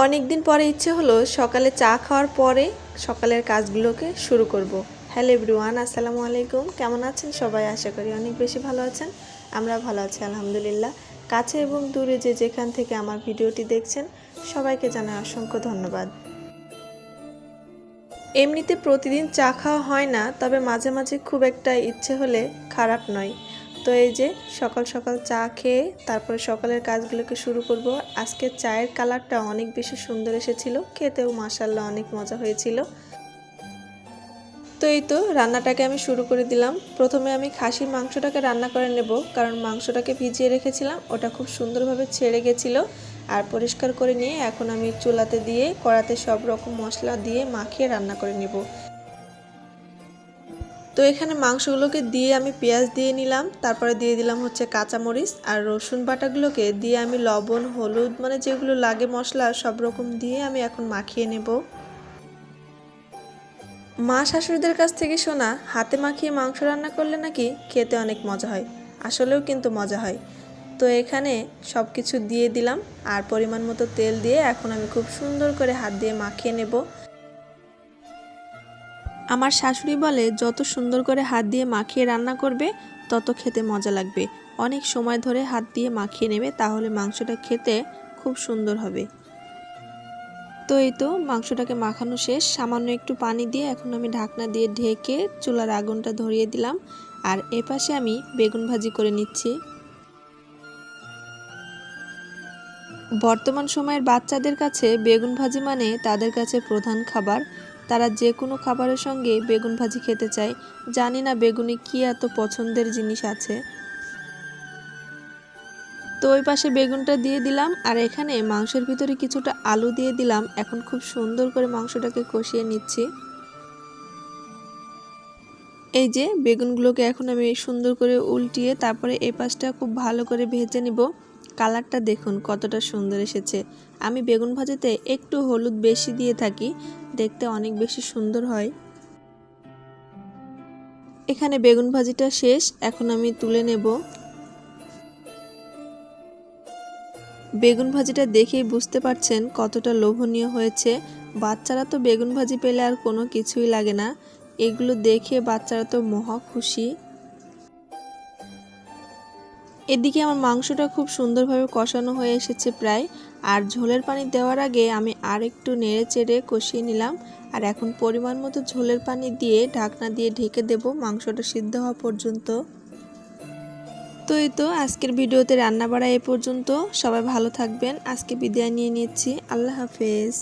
অনেক দিন পরে ইচ্ছে হলো সকালে চা খাওয়ার পরে সকালের কাজগুলোকে শুরু করব। হ্যালো এভরিওয়ান, আসসালামু আলাইকুম। কেমন আছেন সবাই? আশা করি অনেক বেশি ভালো আছেন। আমরা ভালো আছি আলহামদুলিল্লাহ। কাছে এবং দূরে যে যেখান থেকে আমার ভিডিওটি দেখছেন সবাইকে জানাই অসংখ্য ধন্যবাদ। এমনিতে প্রতিদিন চা খাওয়া হয় না, তবে মাঝে মাঝে খুব একটা ইচ্ছে হলে খারাপ নয়। তো এই যে সকাল সকাল চা খেয়ে তারপরে সকালের কাজগুলোকে শুরু করব। আজকে চায়ের কালারটা অনেক বেশি সুন্দর এসেছিল, খেতেও মাশাআল্লাহ অনেক মজা হয়েছিল। তো এই তো রান্নাটাকে আমি শুরু করে দিলাম। প্রথমে আমি খাসির মাংসটাকে রান্না করে নেব, কারণ মাংসটাকে ভিজিয়ে রেখেছিলাম, ওটা খুব সুন্দরভাবে ছেড়ে গেছিলো। আর পরিষ্কার করে নিয়ে এখন আমি চুলাতে দিয়ে কড়াতে সব রকম মশলা দিয়ে মাখিয়ে রান্না করে নেব। তো এখানে মাংসগুলোকে দিয়ে আমি পেঁয়াজ দিয়ে নিলাম, তারপরে দিয়ে দিলাম হচ্ছে কাঁচামরিচ আর রসুন বাটাগুলোকে দিয়ে আমি লবণ হলুদ মানে যেগুলো লাগে মশলা সব রকম দিয়ে আমি এখন মাখিয়ে নেব। মা শাশুড়িদের কাছ থেকে শোনা, হাতে মাখিয়ে মাংস রান্না করলে নাকি খেতে অনেক মজা হয়। আসলেও কিন্তু মজা হয়। তো এখানে সব কিছু দিয়ে দিলাম আর পরিমাণ মতো তেল দিয়ে এখন আমি খুব সুন্দর করে হাত দিয়ে মাখিয়ে নেব। আমার শাশুড়ি বলে, যত সুন্দর করে হাত দিয়ে মাখিয়ে রান্না করবে তত খেতে মজা লাগবে। অনেক সময় ধরে হাত দিয়ে মাখিয়ে নেবে, তাহলে মাংসটা খেতে খুব সুন্দর হবে। তো এই তো মাংসটাকে মাখানো শেষ। সামান্য একটু পানি দিয়ে এখন আমি ঢাকনা দিয়ে ঢেকে চুলার আগুনটা ধরিয়ে দিলাম। আর এপাশে আমি বেগুন ভাজি করে নিচ্ছি। বর্তমান সময়ের বাচ্চাদের কাছে বেগুন ভাজি মানে তাদের কাছে প্রধান খাবার। তারা যে কোনো খাবারের সঙ্গে বেগুন ভাজি খেতে চায়। জানি না বেগুনে কি এত পছন্দের জিনিস আছে। তো ওই পাশে বেগুনটা দিয়ে দিলাম আর এখানে মাংসের ভিতরে কিছুটা আলু দিয়ে দিলাম। এখন খুব সুন্দর করে মাংসটাকে কষিয়ে নিচ্ছি। এই যে বেগুনগুলোকে এখন আমি সুন্দর করে উল্টিয়ে তারপরে এই পাশটা খুব ভালো করে ভেজে নিব। কালারটা দেখুন কতটা সুন্দর এসেছে। আমি বেগুন ভাজিতে একটু হলুদ বেশি দিয়ে থাকি, দেখতে অনেক বেশি সুন্দর হয়। এখানে বেগুন ভাজিটা শেষ, এখন আমি তুলে নেব। বেগুন ভাজিটা দেখেই বুঝতে পারছেন কতটা লোভনীয় হয়েছে। বাচ্চারা তো বেগুন ভাজি পেলে আর কোনো কিছুই লাগে না। এগুলো দেখে বাচ্চারা তো মহা খুশি। এদিকে আমার মাংসটা খুব সুন্দরভাবে কষানো হয়ে এসেছে প্রায়। আর ঝোলের পানি দেওয়ার আগে আমি আর একটু নেড়ে চেড়ে কষিয়ে নিলাম। আর এখন পরিমাণ মতো ঝোলের পানি দিয়ে ঢাকনা দিয়ে ঢেকে দেব মাংসটা সিদ্ধ হওয়া পর্যন্ত। তো এই তো আজকের ভিডিওতে রান্না বাড়া এ পর্যন্ত। সবাই ভালো থাকবেন। আজকে বিদায় নিয়ে নিচ্ছি। আল্লাহ হাফেজ।